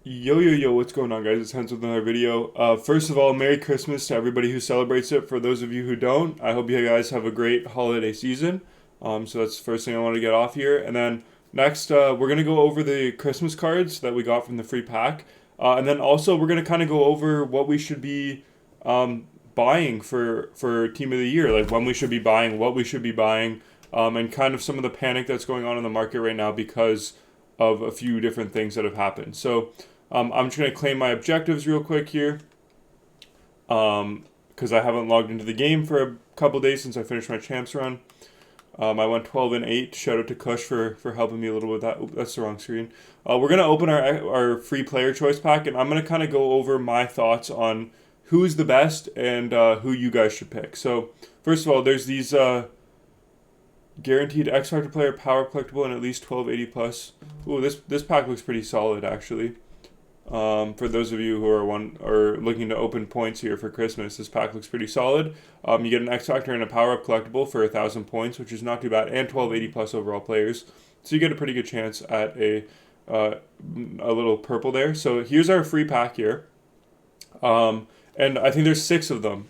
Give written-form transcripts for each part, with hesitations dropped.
Yo, what's going on, guys? It's Hens with another video. First of all, Merry Christmas to everybody who celebrates it. For those of you who don't, I hope you guys have a great holiday season. So that's the first thing I want to get off here. And then next, we're going to go over the Christmas cards that we got from the free pack. And then also, we're going to kind of go over what we should be buying for Team of the Year, like when we should be buying, what we should be buying, and kind of some of the panic that's going on in the market right now because of a few different things that have happened. So, I'm just going to claim my objectives real quick here because I haven't logged into the game for a couple days since I finished my champs run. I went 12-8. Shout out to Kush for helping me a little with that. Oop, that's the wrong screen. We're going to open our free player choice pack, and I'm going to kind of go over my thoughts on who's the best and who you guys should pick. So, first of all, there's these guaranteed X Factor player power collectible and at least 1280 plus. Ooh, this pack looks pretty solid, actually. For those of you who are looking to open points here for Christmas, this pack looks pretty solid. You get an X Factor and a power up collectible for 1,000 points, which is not too bad, and 1280 plus overall players. So you get a pretty good chance at a little purple there. So here's our free pack here, and I think there's 6 of them.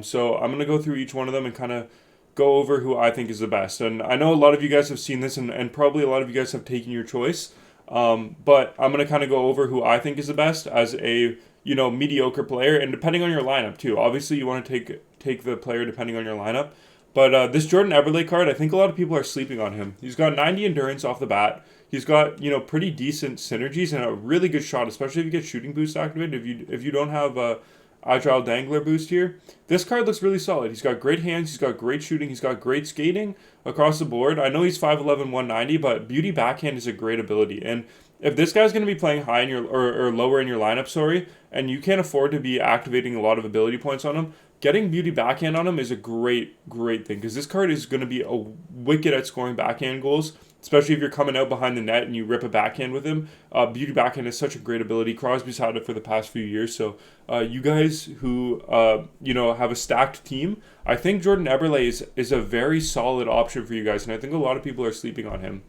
So I'm gonna go through each one of them and kind of go over who I think is the best. And I know a lot of you guys have seen this, and probably a lot of you guys have taken your choice. But I'm going to kind of go over who I think is the best as a, mediocre player, and depending on your lineup too. Obviously, you want to take the player depending on your lineup. But this Jordan Eberle card, I think a lot of people are sleeping on him. He's got 90 endurance off the bat. He's got, pretty decent synergies and a really good shot, especially if you get shooting boost activated. If you don't have a Agile Dangler boost here, this card looks really solid. He's got great hands, he's got great shooting, he's got great skating across the board. I know he's 5'11", 190, but beauty backhand is a great ability. And if this guy's going to be playing high in your or lower in your lineup, and you can't afford to be activating a lot of ability points on him, getting beauty backhand on him is a great thing, because this card is going to be a wicked at scoring backhand goals, especially if you're coming out behind the net and you rip a backhand with him. Beauty backhand is such a great ability. Crosby's had it for the past few years. So you guys who have a stacked team, I think Jordan Eberle is a very solid option for you guys, and I think a lot of people are sleeping on him.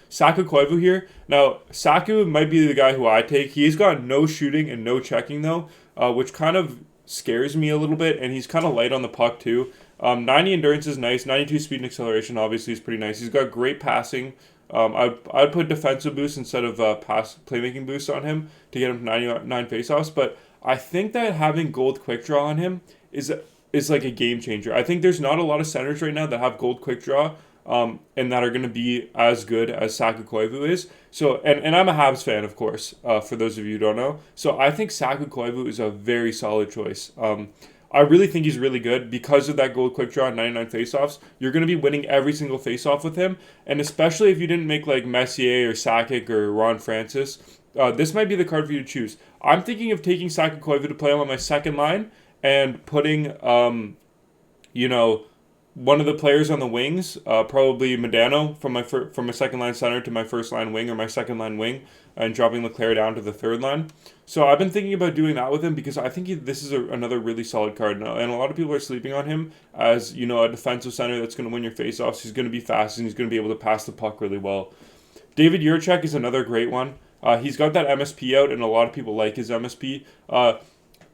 Saku Koivu here. Now, Saku might be the guy who I take. He's got no shooting and no checking, though, which kind of scares me a little bit, and he's kind of light on the puck, too. 90 endurance is nice. 92 speed and acceleration, obviously, is pretty nice. He's got great passing. I'd put defensive boost instead of pass playmaking boost on him to get him to 99 faceoffs, but I think that having gold quick draw on him is like a game changer. I think there's not a lot of centers right now that have gold quick draw, and that are going to be as good as Saku Koivu is. So, and I'm a Habs fan, of course, for those of you who don't know. So I think Saku Koivu is a very solid choice. I really think he's really good because of that gold quick draw and 99 faceoffs. You're going to be winning every single faceoff with him, and especially if you didn't make like Messier or Sakic or Ron Francis, this might be the card for you to choose. I'm thinking of taking Saku Koivu to play him on my second line and putting, one of the players on the wings, probably Medano from my second line center to my first line wing, or my second line wing, and dropping Leclerc down to the third line. So I've been thinking about doing that with him because I think this is another really solid card now, and a lot of people are sleeping on him as a defensive center that's going to win your faceoffs. He's going to be fast and he's going to be able to pass the puck really well. David Jiricek is another great one. He's got that MSP out, and a lot of people like his MSP.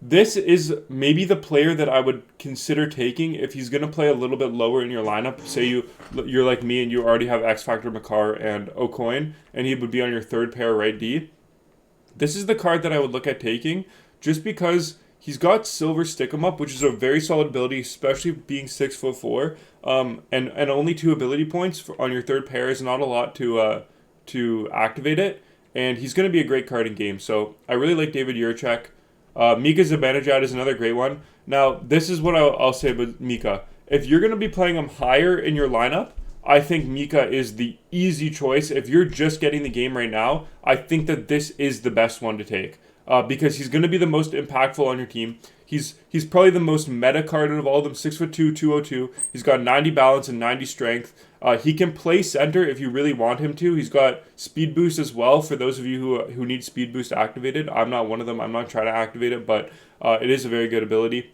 This is maybe the player that I would consider taking if he's going to play a little bit lower in your lineup. Say you're like me and you already have X Factor, Makar, and O'Coin, and he would be on your third pair right D. This is the card that I would look at taking, just because he's got Silver Stick 'em Up, which is a very solid ability, especially being 6'4", and only 2 ability points on your third pair is not a lot to activate it, and he's going to be a great card in game. So I really like David Jiricek. Mika Zibanejad is another great one. Now, this is what I'll say about Mika. If you're going to be playing him higher in your lineup, I think Mika is the easy choice. If you're just getting the game right now, I think that this is the best one to take. Because he's going to be the most impactful on your team. He's probably the most meta card of all of them, 6'2", 202. He's got 90 balance and 90 strength. He can play center if you really want him to. He's got speed boost as well for those of you who need speed boost activated. I'm not one of them. I'm not trying to activate it, but it is a very good ability.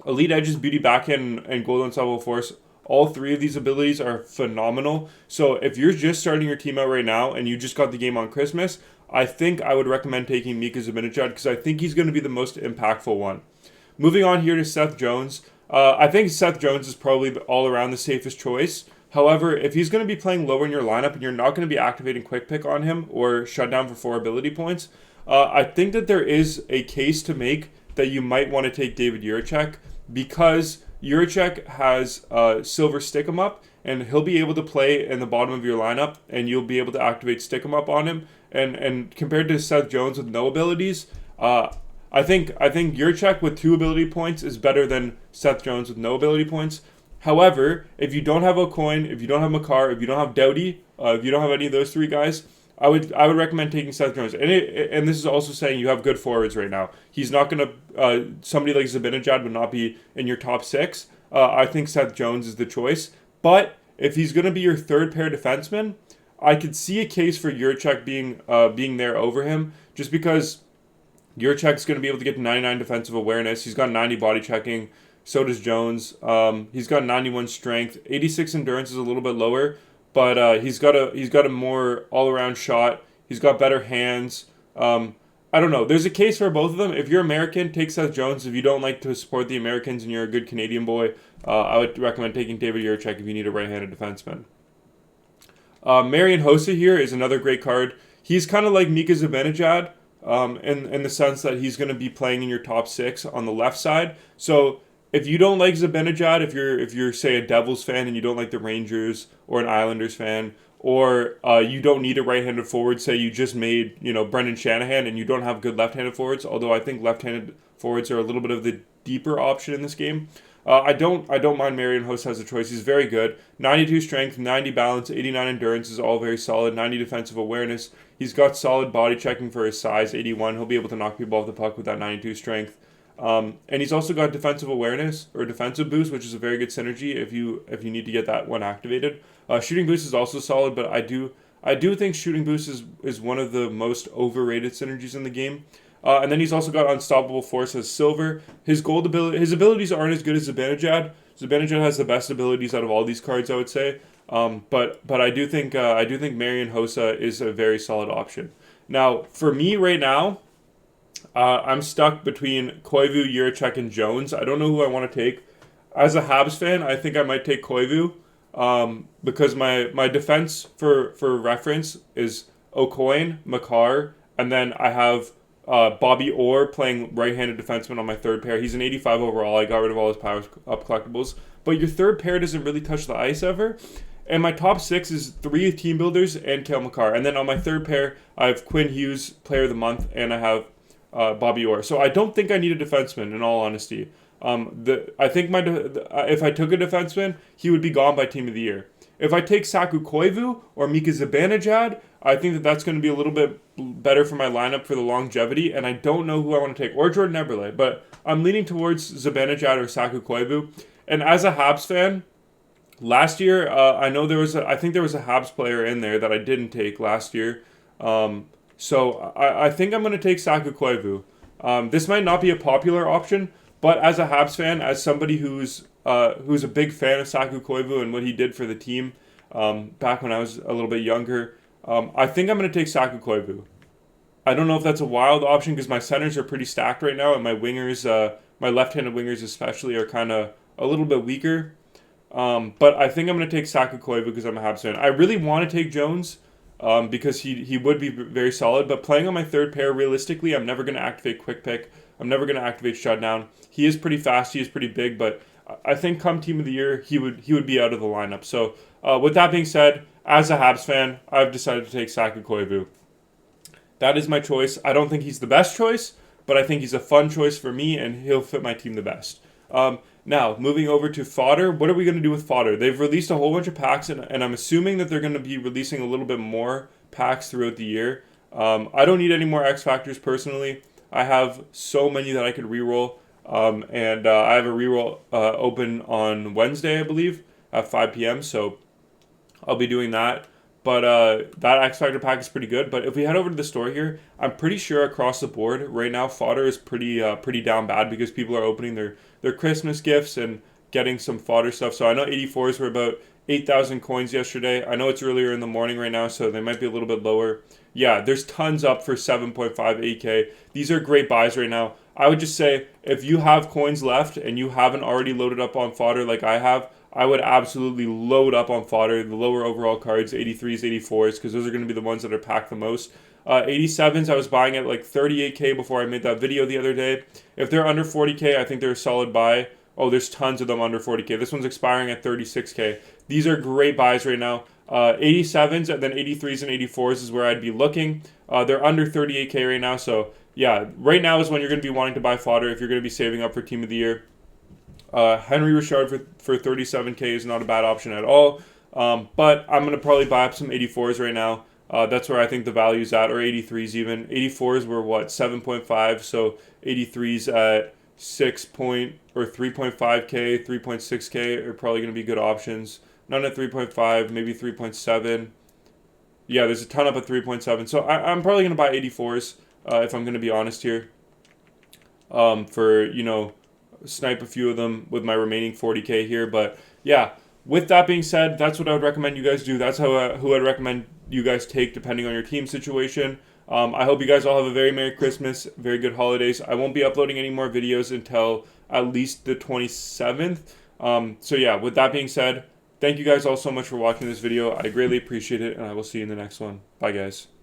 Elite Edges, Beauty Backhand, and Gold Unstoppable Force. All 3 of these abilities are phenomenal. So if you're just starting your team out right now and you just got the game on Christmas, I think I would recommend taking Mika Zibanejad because I think he's going to be the most impactful one. Moving on here to Seth Jones. I think Seth Jones is probably all around the safest choice. However, if he's going to be playing lower in your lineup and you're not going to be activating Quick Pick on him or shut down for 4 ability points, I think that there is a case to make that you might want to take David Jiricek because Jiricek has Silver Stick 'em Up, and he'll be able to play in the bottom of your lineup, and you'll be able to activate Stick 'em Up on him. And compared to Seth Jones with no abilities, I think Jiricek with 2 ability points is better than Seth Jones with no ability points. However, if you don't have O'Coin, if you don't have Makar, if you don't have Doughty, if you don't have any of those 3 guys, I would recommend taking Seth Jones. And this is also saying you have good forwards right now. He's not going to somebody like Zibanejad would not be in your top 6. I think Seth Jones is the choice. But if he's going to be your third pair defenseman, I could see a case for Jiricek being there over him, just because Jiricek's going to be able to get 99 defensive awareness. He's got 90 body checking. So does Jones. He's got 91 strength. 86 endurance is a little bit lower, but he's got a more all around shot. He's got better hands. I don't know. There's a case for both of them. If you're American, take Seth Jones. If you don't like to support the Americans and you're a good Canadian boy, I would recommend taking David Jiricek if you need a right-handed defenseman. Marian Hossa here is another great card. He's kind of like Mika Zibanejad in the sense that he's going to be playing in your top 6 on the left side. So if you don't like Zibanejad, if you're say a Devils fan and you don't like the Rangers, or an Islanders fan, or you don't need a right-handed forward, say you just made Brendan Shanahan and you don't have good left-handed forwards, although I think left-handed forwards are a little bit of the deeper option in this game. I don't mind Marian Hossa as a choice. He's very good. 92 strength, 90 balance, 89 endurance is all very solid. 90 defensive awareness. He's got solid body checking for his size, 81. He'll be able to knock people off the puck with that 92 strength. And he's also got defensive awareness or defensive boost, which is a very good synergy if you need to get that one activated. Shooting boost is also solid, but I do think shooting boost is one of the most overrated synergies in the game. And then he's also got unstoppable force as silver. His abilities aren't as good as Zibanejad. Zibanejad has the best abilities out of all these cards, I would say. But I do think Marian Hossa is a very solid option. Now, for me right now, I'm stuck between Koivu, Jiricek, and Jones. I don't know who I want to take. As a Habs fan, I think I might take Koivu because my defense for reference is O'Coin, Makar, and then I have Bobby Orr playing right-handed defenseman on my third pair. He's an 85 overall. I got rid of all his power up collectibles. But your third pair doesn't really touch the ice ever. And my top 6 is 3 team builders and Cale Makar. And then on my third pair, I have Quinn Hughes, player of the month, and I have Bobby Orr. So I don't think I need a defenseman, in all honesty. I think if I took a defenseman, he would be gone by team of the year. If I take Saku Koivu or Mika Zibanejad, I think that's going to be a little bit better for my lineup for the longevity, and I don't know who I want to take, or Jordan Eberle, but I'm leaning towards Zibanejad or Saku Koivu. And as a Habs fan, last year, I know I think there was a Habs player in there that I didn't take last year. So I think I'm going to take Saku Koivu. This might not be a popular option, but as a Habs fan, as somebody who's a big fan of Saku Koivu and what he did for the team back when I was a little bit younger, I think I'm going to take Saku Koivu. I don't know if that's a wild option because my centers are pretty stacked right now, and my wingers, my left-handed wingers especially, are kind of a little bit weaker. But I think I'm going to take Saku Koivu because I'm a Habs fan. I really want to take Jones because he would be very solid, but playing on my third pair, realistically, I'm never going to activate Quick Pick. I'm never going to activate Shutdown. He is pretty fast. He is pretty big, but I think come Team of the Year, he would be out of the lineup. So with that being said, as a Habs fan, I've decided to take Saku Koivu. That is my choice. I don't think he's the best choice, but I think he's a fun choice for me, and he'll fit my team the best. Now, moving over to Fodder, what are we going to do with Fodder? They've released a whole bunch of packs, and I'm assuming that they're going to be releasing a little bit more packs throughout the year. I don't need any more X Factors personally. I have so many that I could reroll, and I have a reroll open on Wednesday, I believe, at 5 p.m., so I'll be doing that. But that X Factor pack is pretty good. But if we head over to the store here, I'm pretty sure across the board right now, Fodder is pretty down bad because people are opening their Christmas gifts and getting some Fodder stuff. So I know 84s were about 8,000 coins yesterday. I know it's earlier in the morning right now, so they might be a little bit lower. yeah, there's tons up for 7.58K. These are great buys right now. I would just say if you have coins left and you haven't already loaded up on fodder like I have, I would absolutely load up on fodder, the lower overall cards, 83s, 84s, because those are going to be the ones that are packed the most. 87s, I was buying at like 38K before I made that video the other day. If they're under 40K, I think they're a solid buy. Oh, there's tons of them under 40K. This one's expiring at 36K. These are great buys right now. 87s and then 83s and 84s is where I'd be looking. They're under 38K right now, so yeah, right now is when you're going to be wanting to buy fodder if you're going to be saving up for Team of the Year. Henry Richard for 37K is not a bad option at all, but I'm going to probably buy up some 84s right now. That's where I think the value's at, or 83s even. 84s were what, 7.5, so 83s at 3.5K, 3.6K are probably going to be good options. None at 3.5, maybe 3.7. Yeah, there's a ton up at 3.7. So I'm probably going to buy 84s if I'm going to be honest here. For, snipe a few of them with my remaining 40K here. But yeah, with that being said, that's what I would recommend you guys do. That's who I'd recommend you guys take depending on your team situation. I hope you guys all have a very Merry Christmas, very good holidays. I won't be uploading any more videos until at least the 27th. So yeah, with that being said, thank you guys all so much for watching this video. I greatly appreciate it, and I will see you in the next one. Bye, guys.